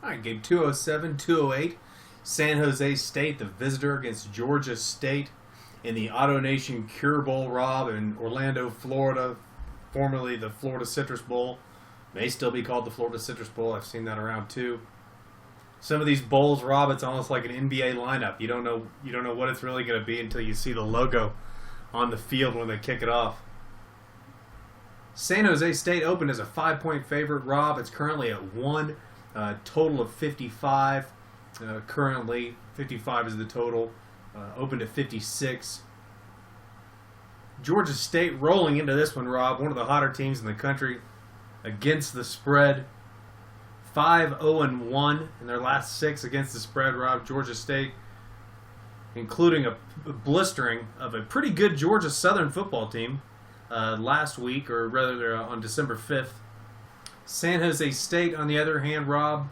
All right, game 207, 208. San Jose State, the visitor against Georgia State in the Auto Nation Cure Bowl, Rob, in Orlando, Florida, formerly the Florida Citrus Bowl. May still be called the Florida Citrus Bowl. I've seen that around too. Some of these bowls, Rob, it's almost like an NBA lineup. You don't know what it's really going to be until you see the logo on the field when they kick it off. San Jose State opened as a 5-point favorite, Rob. It's currently at 1, total of 55. Currently, 55 is the total. Opened at 56. Georgia State rolling into this one, Rob. One of the hotter teams in the country against the spread. 5-0-1 in their last 6 against the spread, Rob. Georgia State, including a blistering of a pretty good Georgia Southern football team last week, or rather on December 5th. San Jose State, on the other hand, Rob,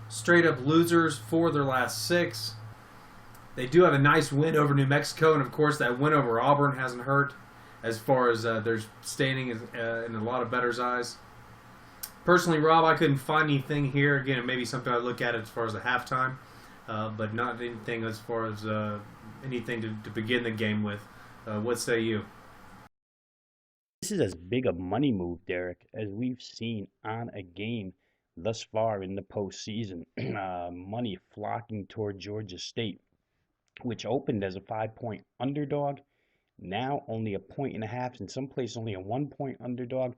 straight up losers for their last 6. They do have a nice win over New Mexico, and of course that win over Auburn hasn't hurt as far as their standing in a lot of bettors' eyes. Personally, Rob, I couldn't find anything here. Again, it may be something I look at as far as the halftime, but not anything as far as anything to begin the game with. What say you? This is as big a money move, Derek, as we've seen on a game thus far in the postseason. Money flocking toward Georgia State, which opened as a 5-point underdog, now only a point and a half, in some places only a 1-point underdog.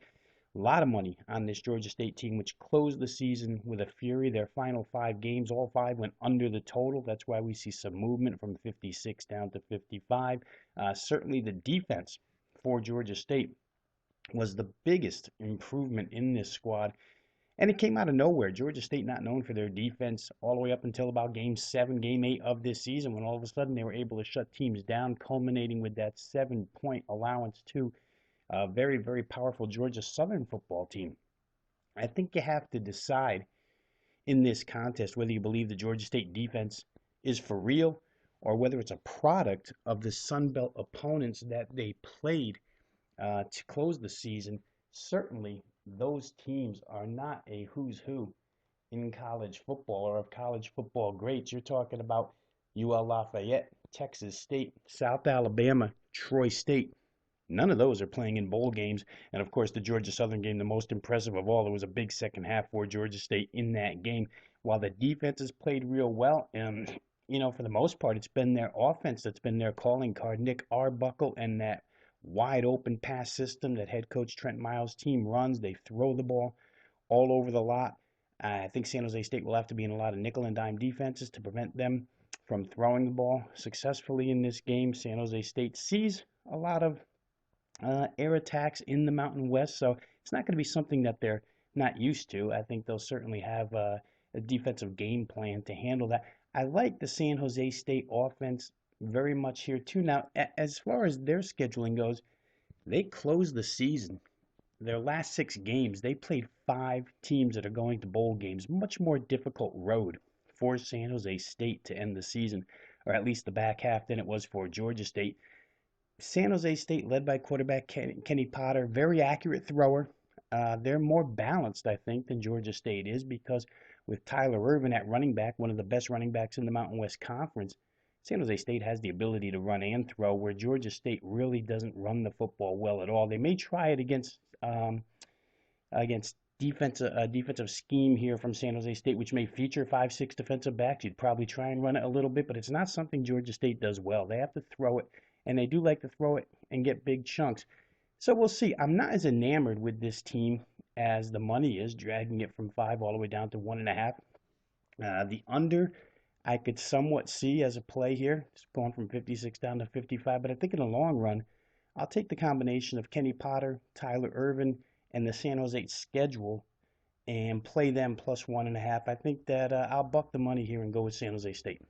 A lot of money on this Georgia State team, which closed the season with a fury. Their final 5 games, all 5 went under the total. That's why we see some movement from 56 down to 55. Certainly the defense for Georgia State was the biggest improvement in this squad. And it came out of nowhere. Georgia State not known for their defense all the way up until about game 7, game 8 of this season, when all of a sudden they were able to shut teams down, culminating with that 7-point allowance to a very, very powerful Georgia Southern football team. I think you have to decide in this contest whether you believe the Georgia State defense is for real or whether it's a product of the Sun Belt opponents that they played to close the season. Certainly, those teams are not a who's who in college football or of college football greats. You're talking about UL Lafayette, Texas State, South Alabama, Troy State. None of those are playing in bowl games. And of course, the Georgia Southern game, the most impressive of all, there was a big second half for Georgia State in that game. While the defense has played real well, and for the most part, it's been their offense that's been their calling card. Nick Arbuckle and that wide open pass system that head coach Trent Miles' team runs. They throw the ball all over the lot. I think San Jose State will have to be in a lot of nickel and dime defenses to prevent them from throwing the ball successfully in this game. San Jose State sees a lot of air attacks in the Mountain West, so it's not going to be something that they're not used to. I think they'll certainly have a defensive game plan to handle that. I like the San Jose State offense very much here too. Now, as far as their scheduling goes, they closed the season. Their last 6 games, they played 5 teams that are going to bowl games. Much more difficult road for San Jose State to end the season, or at least the back half, than it was for Georgia State. San Jose State, led by quarterback Kenny Potter, very accurate thrower. They're more balanced, I think, than Georgia State is, because with Tyler Ervin at running back, one of the best running backs in the Mountain West Conference, San Jose State has the ability to run and throw, where Georgia State really doesn't run the football well at all. They may try it against defensive scheme here from San Jose State, which may feature 5, 6 defensive backs. You'd probably try and run it a little bit, but it's not something Georgia State does well. They have to throw it, and they do like to throw it and get big chunks. So we'll see. I'm not as enamored with this team as the money is, dragging it from 5 all the way down to 1.5. The under, I could somewhat see as a play here. It's going from 56 down to 55, but I think in the long run, I'll take the combination of Kenny Potter, Tyler Ervin, and the San Jose schedule and play them plus 1.5. I think that I'll buck the money here and go with San Jose State.